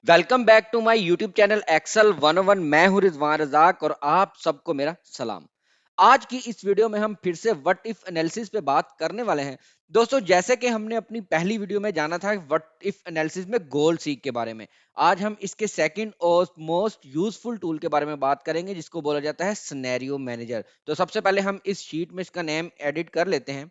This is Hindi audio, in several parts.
Welcome back to my YouTube channel Excel 101। मैं हूं रिजवान रजाक और आप सबको मेरा सलाम। आज की इस वीडियो में हम फिर से व्हाट इफ एनालिसिस पे बात करने वाले हैं। दोस्तों, जैसे कि हमने अपनी पहली वीडियो में जाना था व्हाट इफ एनालिसिस में गोल सीक के बारे में, आज हम इसके सेकंड और मोस्ट यूजफुल टूल के बारे में बात करेंगे जिसको बोला जाता है सिनेरियो मैनेजर। तो सबसे पहले हम इस शीट में इसका नेम एडिट कर लेते हैं।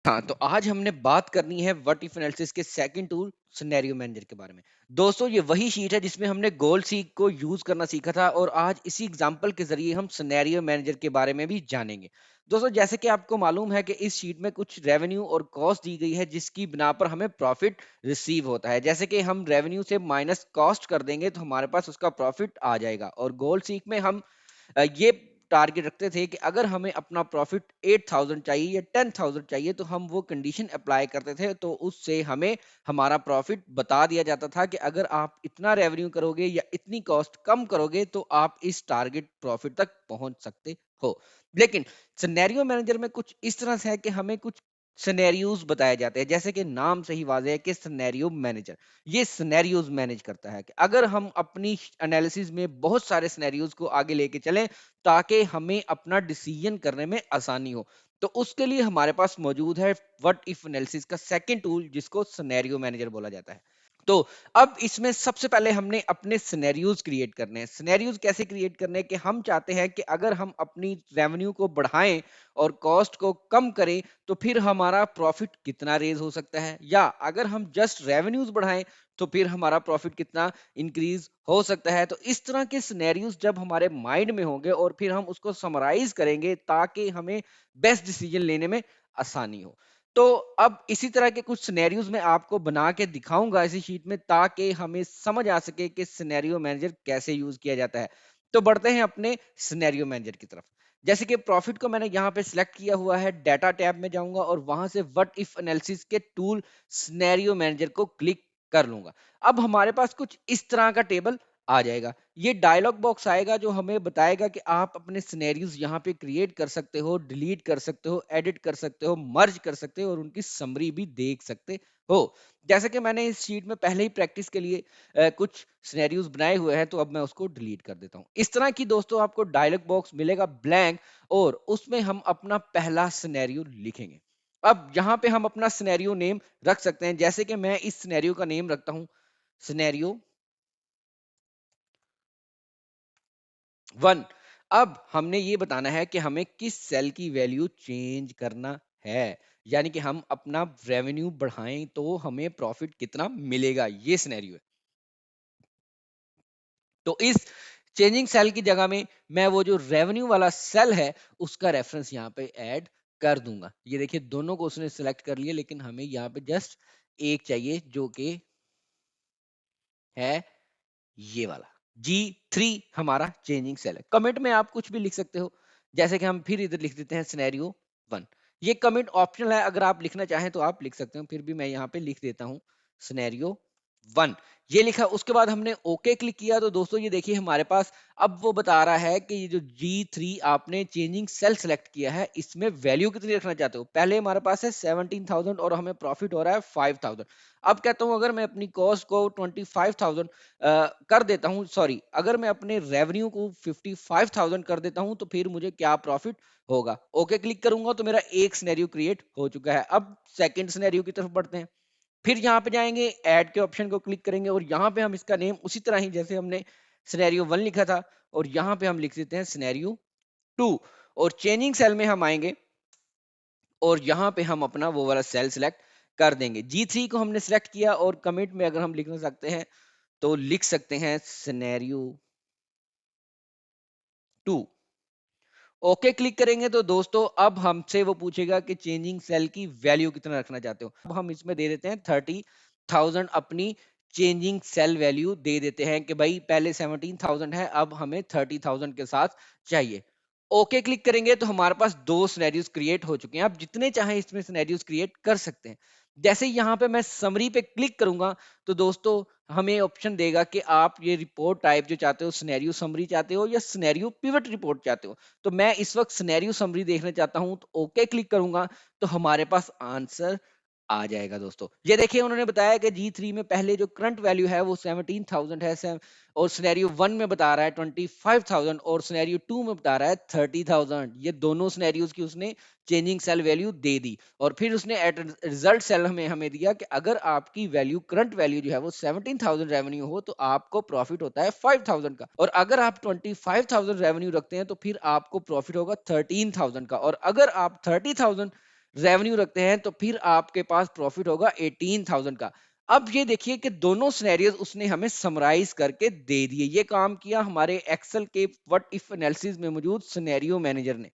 हाँ, तो आज हमने बात करनी है व्हाट इफ एनालिसिस के सेकंड टूल सिनेरियो मैनेजर के बारे में। दोस्तों, ये वही शीट है जिसमें हमने गोल सीक को यूज करना सीखा था और आज इसी एग्जांपल के जरिए हम सिनेरियो मैनेजर के बारे में भी जानेंगे। दोस्तों, जैसे कि आपको मालूम है कि इस शीट में कुछ रेवेन्यू और कॉस्ट दी गई है जिसकी बिना पर हमें प्रॉफिट रिसीव होता है। जैसे कि हम रेवेन्यू से माइनस कॉस्ट कर देंगे तो हमारे पास उसका प्रॉफिट आ जाएगा, और गोल सीक में हम ये टारगेट रखते थे कि अगर हमें अपना प्रॉफिट 8,000 चाहिए या 10,000 चाहिए तो हम वो कंडीशन अप्लाई करते थे, तो उससे हमें हमारा प्रॉफिट बता दिया जाता था कि अगर आप इतना रेवेन्यू करोगे या इतनी कॉस्ट कम करोगे तो आप इस टारगेट प्रॉफिट तक पहुंच सकते हो। लेकिन सिनेरियो मैनेजर में कुछ इस तरह से है कि हमें कुछ सिनेरियोज बताए जाते हैं, जैसे कि नाम से ही वाज़ेह है कि सिनेरियो मैनेजर ये सिनेरियोज मैनेज करता है कि अगर हम अपनी एनालिसिस में बहुत सारे सिनेरियोज को आगे लेके चलें ताकि हमें अपना डिसीजन करने में आसानी हो, तो उसके लिए हमारे पास मौजूद है व्हाट इफ एनालिसिस का सेकंड टूल जिसको सिनेरियो मैनेजर बोला जाता है। तो अब इसमें सबसे पहले हमने अपने सिनेरियोज क्रिएट करने हैं। सिनेरियोज कैसे क्रिएट करने हैं कि हम चाहते हैं कि अगर हम अपनी रेवेन्यू को बढ़ाएं और कॉस्ट को कम करें तो फिर हमारा प्रॉफिट कितना रेज हो सकता है, या अगर हम जस्ट रेवेन्यूज बढ़ाएं तो फिर हमारा प्रॉफिट कितना इंक्रीज हो सकता है। तो इस तरह के सिनेरियोज जब हमारे माइंड में होंगे और फिर हम उसको समराइज करेंगे ताकि हमें बेस्ट डिसीजन लेने में आसानी हो। तो अब इसी तरह के कुछ सिनेरियोज मैं आपको बना के दिखाऊंगा इसी शीट में ताकि हमें समझ आ सके कि सिनेरियो मैनेजर कैसे यूज किया जाता है। तो बढ़ते हैं अपने सिनेरियो मैनेजर की तरफ। जैसे कि प्रॉफिट को मैंने यहाँ पे सिलेक्ट किया हुआ है, डाटा टैब में जाऊंगा और वहां से व्हाट इफ एनालिसिस के टूल सिनेरियो मैनेजर को क्लिक कर लूंगा। अब हमारे पास कुछ इस तरह का टेबल आ जाएगा। ये डायलॉग बॉक्स आएगा जो हमें बताएगा कि आप अपने सिनेरियोज यहाँ पे क्रिएट कर सकते हो, डिलीट कर सकते हो, एडिट कर सकते हो, मर्ज कर सकते हो और उनकी समरी भी देख सकते हो। जैसे कि मैंने इस शीट में पहले ही प्रैक्टिस के लिए कुछ सिनेरियोज बनाए हुए हैं, तो अब मैं उसको डिलीट कर देता हूँ। इस तरह की दोस्तों आपको डायलॉग बॉक्स मिलेगा ब्लैंक, और उसमें हम अपना पहला सिनेरियो लिखेंगे। अब यहाँ पे हम अपना सिनेरियो नेम रख सकते हैं, जैसे कि मैं इस सिनेरियो का नेम रखता हूँ सिनेरियो 1। अब हमने ये बताना है कि हमें किस सेल की वैल्यू चेंज करना है, यानी कि हम अपना रेवेन्यू बढ़ाएं तो हमें प्रॉफिट कितना मिलेगा, ये सिनेरियो है। तो इस चेंजिंग सेल की जगह में मैं वो जो रेवेन्यू वाला सेल है उसका रेफरेंस यहाँ पे ऐड कर दूंगा। ये देखिए, दोनों को उसने सिलेक्ट कर लिया, लेकिन हमें यहाँ पे जस्ट एक चाहिए जो कि है ये वाला G3। हमारा चेंजिंग सेल है। कमेंट में आप कुछ भी लिख सकते हो, जैसे कि हम फिर इधर लिख देते हैं सिनेरियो 1। ये कमेंट ऑप्शनल है, अगर आप लिखना चाहें तो आप लिख सकते हो, फिर भी मैं यहाँ पे लिख देता हूँ सिनेरियो 1। ये लिखा, उसके बाद हमने ओके क्लिक किया तो दोस्तों ये देखिए हमारे पास अब वो बता रहा है कि ये जो G3 आपने चेंजिंग सेल सेलेक्ट किया है इसमें वैल्यू कितनी रखना चाहते हो। पहले हमारे पास है 17,000 और हमें प्रॉफिट हो रहा है 5,000। अब कहता हूं अगर मैं अपनी कॉस्ट को 25,000 कर देता हूं, सॉरी, अगर मैं अपने रेवेन्यू को 55,000 कर देता हूं तो फिर मुझे क्या प्रॉफिट होगा। ओके क्लिक करूंगा तो मेरा एक सिनेरियो क्रिएट हो चुका है। अब सेकंड सिनेरियो की तरफ बढ़ते हैं। फिर यहाँ पे जाएंगे, ऐड के ऑप्शन को क्लिक करेंगे और यहाँ पे हम इसका नेम उसी तरह ही जैसे हमने सिनेरियो 1 लिखा था और यहाँ पे हम लिख देते हैं सिनेरियो 2। और चेंजिंग सेल में हम आएंगे और यहाँ पे हम अपना वो वाला सेल सिलेक्ट कर देंगे। G3 को हमने सिलेक्ट किया और कमिट में अगर हम लिखना सकते हैं तो लिख सकते हैं सिनेरियो 2। ओके क्लिक करेंगे तो दोस्तों अब हमसे वो पूछेगा कि चेंजिंग सेल की वैल्यू कितना रखना चाहते हो। अब हम इसमें दे देते हैं 30,000, अपनी चेंजिंग सेल वैल्यू दे देते हैं कि भाई पहले 17,000 है, अब हमें 30,000 के साथ चाहिए। ओके क्लिक करेंगे तो हमारे पास दो सिनेरियोज क्रिएट हो चुके हैं। आप जितने चाहें इसमें सिनेरियोज क्रिएट कर सकते हैं। जैसे यहाँ पे मैं समरी पे क्लिक करूंगा तो दोस्तों हमें ऑप्शन देगा कि आप ये रिपोर्ट टाइप जो चाहते हो, सिनेरियो समरी चाहते हो या सिनेरियो पिवट रिपोर्ट चाहते हो। तो मैं इस वक्त सिनेरियो समरी देखना चाहता हूं तो ओके क्लिक करूंगा तो हमारे पास आंसर आ जाएगा दोस्तों। ये देखिए उन्होंने बताया कि जी3 में पहले जो करंट वैल्यू है वो 17,000 है, और सिनेरियो 1 में बता रहा है 25,000, और सिनेरियो 2 में बता रहा है 30,000। ये दोनों सिनेरियोज की उसने चेंजिंग सेल वैल्यू दे दी, और फिर उसने एट रिजल्ट सेल हमें हमें दिया कि अगर आपकी वैल्यू करंट वैल्यू जो है वो 17,000 रेवेन्यू हो तो आपको प्रॉफिट होता है 5,000 का, और अगर आप 25,000 रेवेन्यू रखते हैं तो फिर आपको प्रॉफिट होगा 13,000 का, और अगर आप 30,000 रेवेन्यू रखते हैं तो फिर आपके पास प्रॉफिट होगा 18,000 का। अब ये देखिए कि दोनों सिनेरियोज उसने हमें समराइज करके दे दिए। ये काम किया हमारे एक्सेल के व्हाट इफ एनालिसिस में मौजूद सिनेरियो मैनेजर ने।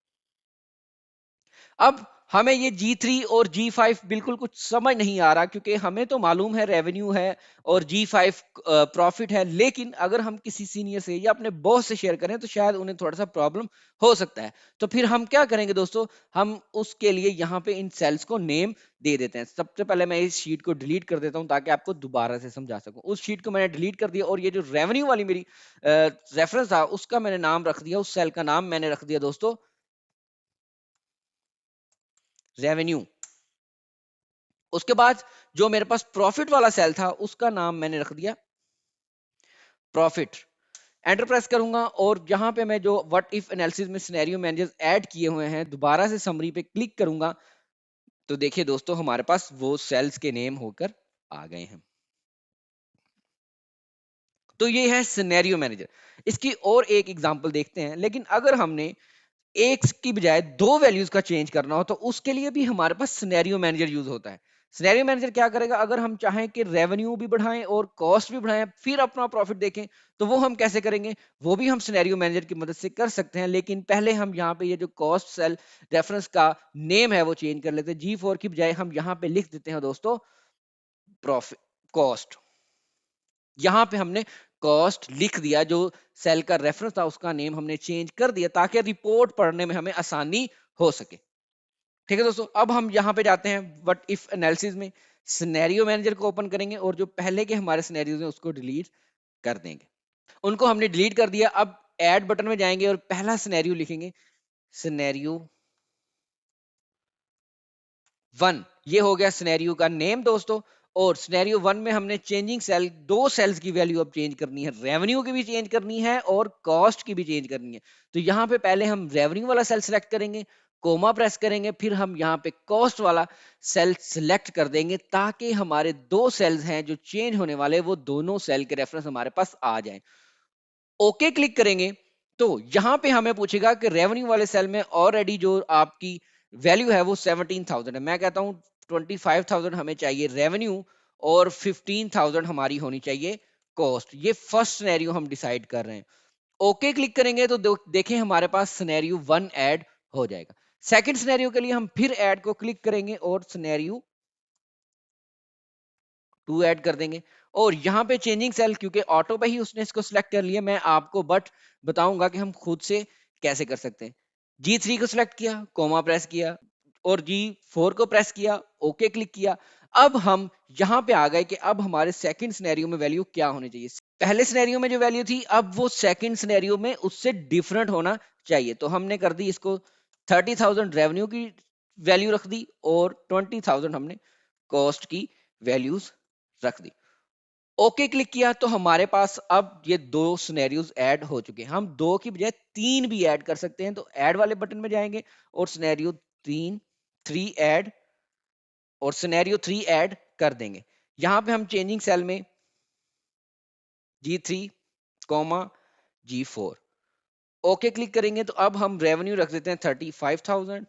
अब हमें ये जी3 और जी5 बिल्कुल कुछ समझ नहीं आ रहा, क्योंकि हमें तो मालूम है रेवेन्यू है और जी5 प्रॉफिट है, लेकिन अगर हम किसी सीनियर से या अपने बॉस से शेयर करें तो शायद उन्हें थोड़ा सा प्रॉब्लम हो सकता है। तो फिर हम क्या करेंगे दोस्तों, हम उसके लिए यहाँ पे इन सेल्स को नेम दे देते हैं। सबसे पहले मैं इस शीट को डिलीट कर देता हूँ ताकि आपको दोबारा से समझा सकूं। उस शीट को मैंने डिलीट कर दिया, और ये जो रेवेन्यू वाली मेरी रेफरेंस था उसका मैंने नाम रख दिया, उस सेल का नाम मैंने रख दिया दोस्तों रेवेन्यू। उसके बाद जो मेरे पास प्रॉफिट वाला सेल था उसका नाम मैंने रख दिया प्रॉफिट। एंटर प्रेस करूंगा, और यहां पे मैं जो व्हाट इफ एनालिसिस में सिनेरियो मैनेजर्स ऐड किए हुए हैं दोबारा से समरी पे क्लिक करूंगा, तो देखिए दोस्तों हमारे पास वो सेल्स के नेम होकर आ गए हैं। तो ये है सिनेरियो मैनेजर। इसकी और एक एग्जांपल देखते हैं। लेकिन अगर हमने एक की बजाय दो वैल्यूज का चेंज करना हो तो उसके लिए भी हमारे पास सिनेरियो मैनेजर यूज होता है। सिनेरियो मैनेजर क्या करेगा, अगर हम चाहें कि रेवेन्यू भी बढ़ाएं और कॉस्ट भी बढ़ाएं फिर अपना प्रॉफिट देखें, तो वो हम कैसे करेंगे, वो भी हम सिनेरियो मैनेजर की मदद से कर सकते हैं। लेकिन पहले हम यहाँ पे ये जो कॉस्ट सेल रेफरेंस का नेम है वो चेंज कर लेते हैं। जी4 की बजाय हम यहाँ पे लिख देते हैं दोस्तों प्रॉफिट कॉस्ट। यहां पे हमने कॉस्ट लिख दिया, जो सेल का रेफरेंस था उसका नेम हमने चेंज कर दिया ताकि रिपोर्ट पढ़ने में हमें आसानी हो सके। ठीक है दोस्तों, अब हम यहां पे जाते हैं व्हाट इफ एनालिसिस में, सिनेरियो मैनेजर को ओपन करेंगे और जो पहले के हमारे सिनेरियोज हैं उसको डिलीट कर देंगे। उनको हमने डिलीट कर दिया। अब ऐड बटन में जाएंगे और पहला सिनेरियो लिखेंगे सिनेरियो 1। ये हो गया सिनेरियो का नेम दोस्तों। और सिनेरियो 1 में हमने चेंजिंग सेल, दो सेल्स की वैल्यू अब चेंज करनी है, रेवेन्यू की भी चेंज करनी है और कॉस्ट की भी चेंज करनी है। तो यहाँ पे पहले हम रेवेन्यू वाला सेल सिलेक्ट करेंगे, कोमा प्रेस करेंगे, फिर हम यहाँ पे कॉस्ट वाला सेल सिलेक्ट कर देंगे ताकि हमारे दो सेल्स हैं जो चेंज होने वाले वो दोनों सेल के रेफरेंस हमारे पास आ जाए। ओके क्लिक करेंगे तो यहां पे हमें पूछेगा कि रेवेन्यू वाले सेल में ऑलरेडी जो आपकी वैल्यू है वो 17,000 है। मैं कहता हूं 25,000 हमें चाहिए रेवेन्यू और 15,000 हमारी होनी चाहिए कॉस्ट। ये फर्स्ट सिनेरियो हम डिसाइड कर रहे हैं। ओके क्लिक करेंगे तो देखें हमारे पास सिनेरियो 1 ऐड हो जाएगा। सेकंड सिनेरियो के लिए हम फिर ऐड को क्लिक करेंगे और सिनेरियो 2 ऐड कर देंगे। और यहाँ पे चेंजिंग सेल क्योंकि ऑटो पे ही उसने इसको सिलेक्ट कर लिया, मैं आपको बट बताऊंगा कि हम खुद से कैसे कर सकते हैं। जी3 को सिलेक्ट किया, कोमा प्रेस किया, और जी4 को प्रेस किया, ओके क्लिक किया। अब हम यहाँ पे आ गए कि अब हमारे सेकंड सिनेरियो में वैल्यू क्या होनी चाहिए। पहले सिनेरियो में जो वैल्यू थी अब वो सेकंड सिनेरियो में उससे डिफरेंट होना चाहिए। तो हमने कर दी इसको 30,000 रेवेन्यू की वैल्यू रख दी और 20,000 हमने कॉस्ट की वैल्यूज रख दी। ओके क्लिक किया तो हमारे पास अब ये दो सिनेरियोज ऐड हो चुके हैं। हम दो की बजाय तीन भी ऐड कर सकते हैं। तो ऐड वाले बटन में जाएंगे और सिनेरियो 3 ऐड और सिनेरियो 3 ऐड कर देंगे। यहां पे हम चेंजिंग सेल में जी3 कॉमा जी4 ओके क्लिक करेंगे तो अब हम रेवेन्यू रख देते हैं 35,000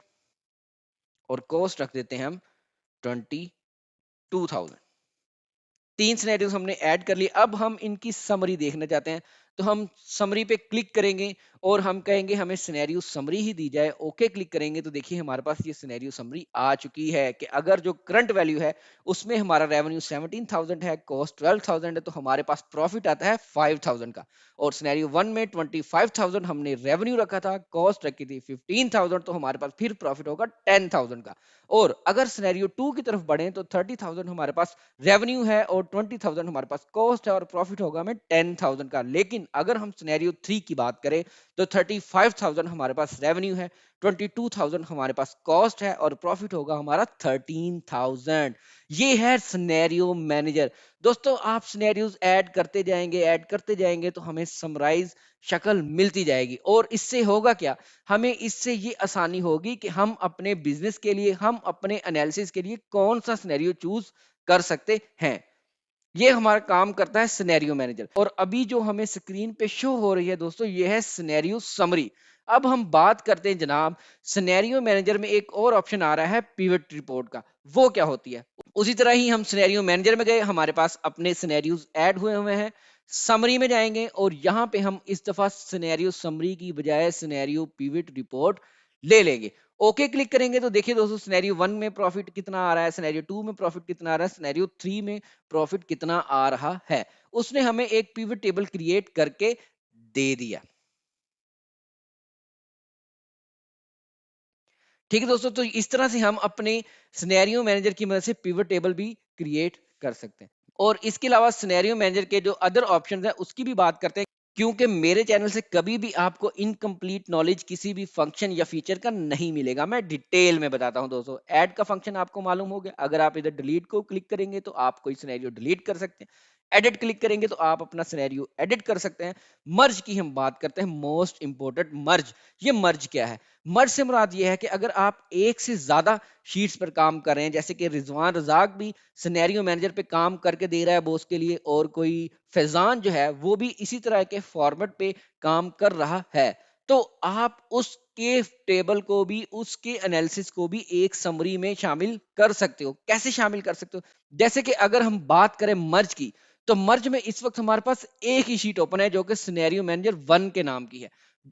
और कॉस्ट रख देते हैं हम 22,000। तीन सिनेरियोज हमने ऐड कर लिए। अब हम इनकी समरी देखना चाहते हैं, तो हम समरी पे क्लिक करेंगे और हम कहेंगे हमें सिनेरियो समरी ही दी जाए। ओके क्लिक करेंगे तो देखिए हमारे पास ये सिनेरियो समरी आ चुकी है कि अगर जो करंट वैल्यू है उसमें हमारा रेवेन्यू 17,000 है, कॉस्ट 12,000 है, तो हमारे पास प्रॉफिट आता है 5,000 का। और सिनेरियो 1 में 25,000 हमने रेवेन्यू रखा था, कॉस्ट रखी थी 15,000, तो हमारे पास फिर प्रॉफिट होगा 10,000 का। और अगर सिनेरियो 2 की तरफ बढ़े तो 30,000 हमारे पास रेवेन्यू है और 20,000 हमारे पास कॉस्ट है और प्रॉफिट होगा हमें 10,000 का। लेकिन लेकिन अगर हम सिनेरियो 3 की बात करें तो 35,000 हमारे पास रेवेन्यू है, 22,000 हमारे पास कॉस्ट है और प्रॉफिट होगा हमारा 13,000। ये है सिनेरियो मैनेजर। दोस्तों आप सिनेरियोज ऐड करते जाएंगे तो हमें समराइज शक्ल मिलती जाएगी और इससे होगा क्या, हमें इससे ये आसानी होगी कि हम अपने बिजनेस के लिए, हम अपने एनालिसिस के लिए कौन सा सिनेरियो चूज कर सकते हैं। ये हमारा काम करता है सिनेरियो मैनेजर। और अभी जो हमें स्क्रीन पे शो हो रही है दोस्तों, ये है सिनेरियो समरी। अब हम बात करते हैं जनाब, सिनेरियो मैनेजर में एक और ऑप्शन आ रहा है पिवट रिपोर्ट का, वो क्या होती है। उसी तरह ही हम सिनेरियो मैनेजर में गए, हमारे पास अपने सिनेरियोज ऐड हुए हुए हैं, समरी में जाएंगे और यहां पे हम इस दफा सिनेरियो समरी की बजाय सिनेरियो पिवट रिपोर्ट ले लेंगे। ओके क्लिक करेंगे तो देखिए दोस्तों, सिनेरियो 1 में प्रॉफिट कितना आ रहा है, सिनेरियो 2 में प्रॉफिट कितना आ रहा है, सिनेरियो 3 में प्रॉफिट कितना आ रहा है। उसने हमें एक पिवट टेबल क्रिएट करके दे दिया। ठीक है दोस्तों, तो इस तरह से हम अपने सिनेरियो मैनेजर की मदद से पिवट टेबल भी क्रिएट कर सकते हैं। और इसके अलावा सिनेरियो मैनेजर के जो अदर ऑप्शंस हैं उसकी भी बात करते हैं, क्योंकि मेरे चैनल से कभी भी आपको इनकम्प्लीट नॉलेज किसी भी फंक्शन या फीचर का नहीं मिलेगा। मैं डिटेल में बताता हूं दोस्तों। ऐड का फंक्शन आपको मालूम हो गया, अगर आप इधर डिलीट को क्लिक करेंगे तो आप कोई सिनेरियो डिलीट कर सकते हैं। एडिट क्लिक करेंगे तो आप अपना सिनेरियो एडिट कर सकते हैं। मर्ज की हम बात करते हैं, मोस्ट इंपोर्टेंट मर्ज। ये मर्ज क्या है? मर्ज से मुराद ये है कि अगर आप एक से ज्यादा शीट्स पर काम कर रहे हैं, जैसे कि रिजवान रजाक भी सिनेरियो मैनेजर पे काम करके दे रहा है बॉस के लिए, और कोई फैजान जो है वो भी इसी तरह के फॉर्मेट पे काम कर रहा है, तो आप उसके टेबल को भी, उसके एनालिसिस को भी एक समरी में शामिल कर सकते हो। कैसे शामिल कर सकते हो? जैसे कि अगर हम बात करें मर्ज की, तो मर्ज में इस वक्त हमारे पास एक ही शीट ओपन है जो कि सिनेरियो मैनेजर 1 के नाम की है।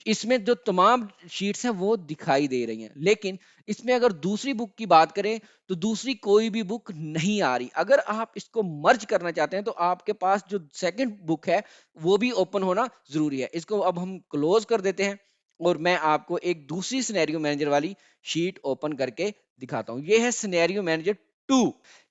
इसमें जो तमाम शीट्स हैं वो दिखाई दे रही हैं, लेकिन इसमें अगर दूसरी बुक की बात करें तो दूसरी कोई भी बुक नहीं आ रही। अगर आप इसको मर्ज करना चाहते हैं तो आपके पास जो सेकंड बुक है वो भी ओपन होना जरूरी है। इसको अब हम क्लोज कर देते हैं और मैं आपको एक दूसरी सिनेरियो मैनेजर वाली शीट ओपन करके दिखाता हूं। ये है सिनेरियो मैनेजर 2।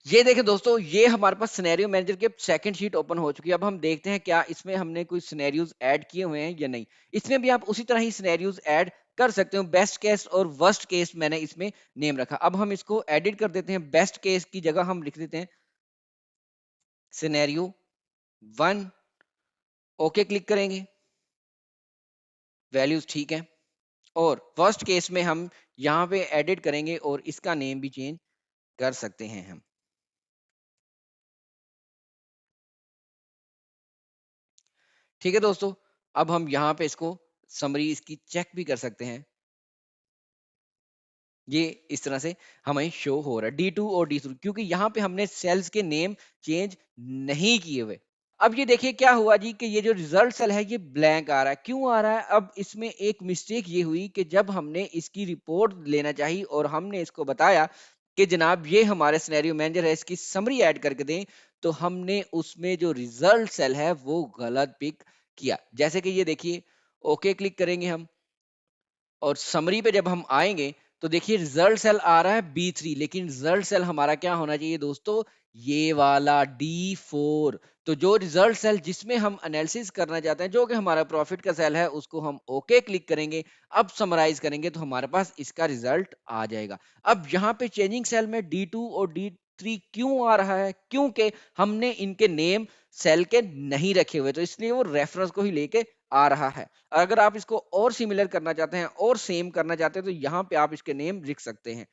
ये देखें दोस्तों, ये हमारे पास सिनेरियो मैनेजर के सेकंड शीट ओपन हो चुकी है। अब हम देखते हैं क्या इसमें हमने कोई सिनेरियोज ऐड किए हुए हैं या नहीं। इसमें भी आप उसी तरह ही सिनेरियोज ऐड कर सकते हो। बेस्ट केस और वर्स्ट केस मैंने इसमें नेम रखा। अब हम इसको एडिट कर देते हैं। बेस्ट केस की जगह हम लिख देते हैं सिनेरियो 1। ओके क्लिक करेंगे, वैल्यूज ठीक है। और वर्स्ट केस में हम यहाँ पे एडिट करेंगे और इसका नेम भी चेंज कर सकते हैं हम। ठीक है दोस्तों, अब हम यहाँ पे इसको समरी इसकी चेक भी कर सकते हैं। ये इस तरह से हमें शो हो रहा है D2 और D3, क्योंकि यहाँ पे हमने सेल्स के नेम चेंज नहीं किए हुए। अब ये देखिए क्या हुआ जी, कि ये जो रिजल्ट सेल है ये ब्लैंक आ रहा है। क्यों आ रहा है? अब इसमें एक मिस्टेक ये हुई कि जब हमने इसकी रिपोर्ट लेना चाहिए और हमने इसको बताया कि जनाब ये हमारे सिनेरियो मैनेजर है, इसकी समरी ऐड करके दें, तो हमने उसमें जो रिजल्ट सेल है वो गलत पिक किया। जैसे कि ये देखिए, ओके क्लिक करेंगे हम और समरी पे जब हम आएंगे तो देखिए रिजल्ट सेल आ रहा है B3, लेकिन रिजल्ट सेल हमारा क्या होना चाहिए दोस्तों? ये वाला D4। तो जो रिजल्ट सेल जिसमें हम एनालिसिस करना चाहते हैं, जो कि हमारा प्रॉफिट का सेल है, उसको हम ओके क्लिक करेंगे। अब समराइज करेंगे तो हमारे पास इसका रिजल्ट आ जाएगा। अब यहाँ पे चेंजिंग सेल में D2 और D3 क्यों आ रहा है? क्योंकि हमने इनके नेम सेल के नहीं रखे हुए, तो इसलिए वो रेफरेंस को ही लेके आ रहा है। अगर आप इसको और सिमिलर करना चाहते हैं और सेम करना चाहते हैं तो यहाँ पे आप इसके नेम लिख सकते हैं।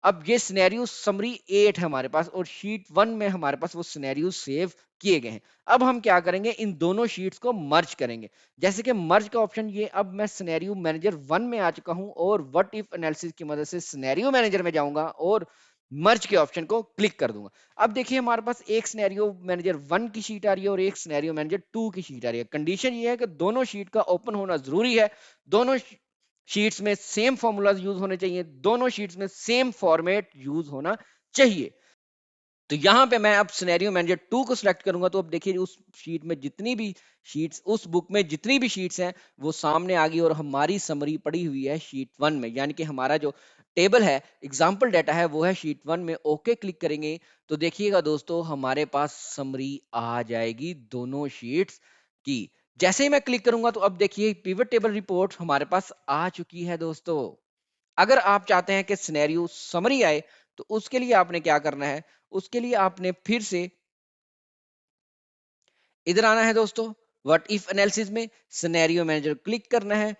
अब ये सिनेरियो समरी 8 है हमारे पास और शीट 1 में हमारे पास वो सिनेरियो सेव किए गए हैं। अब हम क्या करेंगे, इन दोनों शीट्स को मर्ज करेंगे। जैसे कि मर्ज का ऑप्शन ये, अब मैं सिनेरियो मैनेजर 1 में आ चुका हूं और व्हाट इफ एनालिसिस की मदद से सिनेरियो मैनेजर में जाऊंगा और मर्ज के ऑप्शन को क्लिक कर दूंगा। अब देखिए हमारे पास एक सिनेरियो मैनेजर 1 की शीट आ रही है और एक सिनेरियो मैनेजर 2 की शीट आ रही है। कंडीशन ये है कि दोनों शीट का ओपन होना जरूरी है, दोनों शीट्स में सेम फॉर्मूलाज यूज होने चाहिए, दोनों शीट्स में सेम फॉर्मेट यूज होना चाहिए। तो यहां पे मैं अब सिनेरियो मैनेजर 2 को सिलेक्ट करूंगा, तो अब देखिए उस शीट में जितनी भी शीट्स, उस बुक में जितनी भी शीट्स हैं वो सामने आ गई और हमारी समरी पड़ी हुई है शीट 1 में। यानी कि हमारा जो टेबल है, एग्जाम्पल डाटा है, वो है शीट 1 में। ओके क्लिक करेंगे तो देखिएगा दोस्तों हमारे पास समरी आ जाएगी दोनों शीट्स की। जैसे ही मैं क्लिक करूंगा तो अब देखिए पिवट टेबल रिपोर्ट हमारे पास आ चुकी है दोस्तों। अगर आप चाहते हैं कि सिनेरियो समरी आए तो उसके लिए आपने क्या करना है, उसके लिए आपने फिर से इधर आना है दोस्तों, व्हाट इफ एनालिसिस में सिनेरियो मैनेजर क्लिक करना है,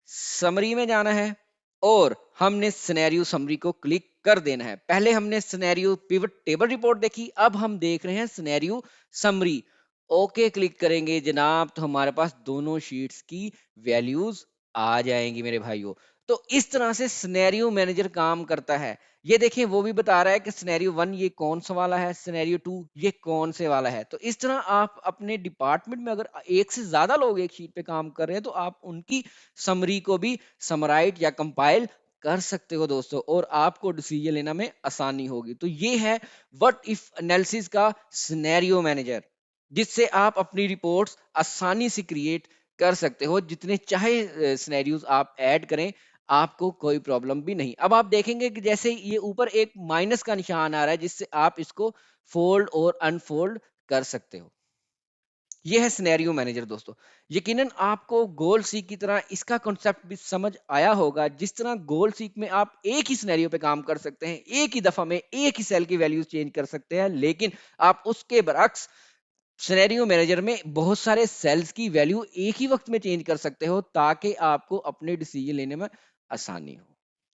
समरी में जाना है और हमने सिनेरियो समरी को क्लिक कर देना है। पहले हमने सिनेरियो पिवट टेबल रिपोर्ट देखी, अब हम देख रहे हैं सिनेरियो समरी। ओके क्लिक करेंगे जनाब तो हमारे पास दोनों शीट्स की वैल्यूज आ जाएंगी मेरे भाइयों। तो इस तरह से सिनेरियो मैनेजर काम करता है। ये देखें वो भी बता रहा है कि सिनेरियो 1 ये कौन सा वाला है, सिनेरियो 2 ये कौन से वाला है। तो इस तरह आप अपने डिपार्टमेंट में अगर एक से ज्यादा लोग एक शीट पे काम कर रहे हैं तो आप उनकी समरी को भी समराइट या कंपाइल कर सकते हो दोस्तों, और आपको डिसीजन लेना में आसानी होगी। तो ये है व्हाट इफ एनालिसिस का सिनेरियो मैनेजर, जिससे आप अपनी रिपोर्ट्स आसानी से क्रिएट कर सकते हो। जितने चाहे सिनेरियोज आप ऐड करें, आपको कोई प्रॉब्लम भी नहीं। अब आप देखेंगे कि जैसे ये ऊपर एक माइनस का निशान आ रहा है जिससे आप इसको फोल्ड और अनफोल्ड कर सकते हो। ये है सिनेरियो मैनेजर दोस्तों। यकीनन आपको गोल सीक की तरह इसका कॉन्सेप्ट भी समझ आया होगा। जिस तरह गोल सीक में आप एक ही सिनेरियो पे काम कर सकते हैं, एक ही दफा में एक ही सेल की वैल्यूज चेंज कर सकते हैं, लेकिन आप उसके बरअक्स सिनेरियो मैनेजर में बहुत सारे सेल्स की वैल्यू एक ही वक्त में चेंज कर सकते हो ताकि आपको अपने डिसीजन लेने में आसानी हो।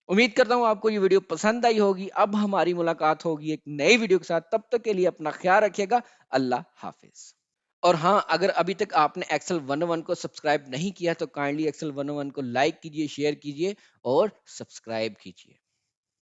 उम्मीद करता हूं आपको ये वीडियो पसंद आई होगी। अब हमारी मुलाकात होगी एक नई वीडियो के साथ, तब तक के लिए अपना ख्याल रखिएगा। अल्लाह हाफिज। और हाँ, अगर अभी तक आपने एक्सेल 101 को सब्सक्राइब नहीं किया तो काइंडली एक्सेल 101 को लाइक कीजिए, शेयर कीजिए और सब्सक्राइब कीजिए।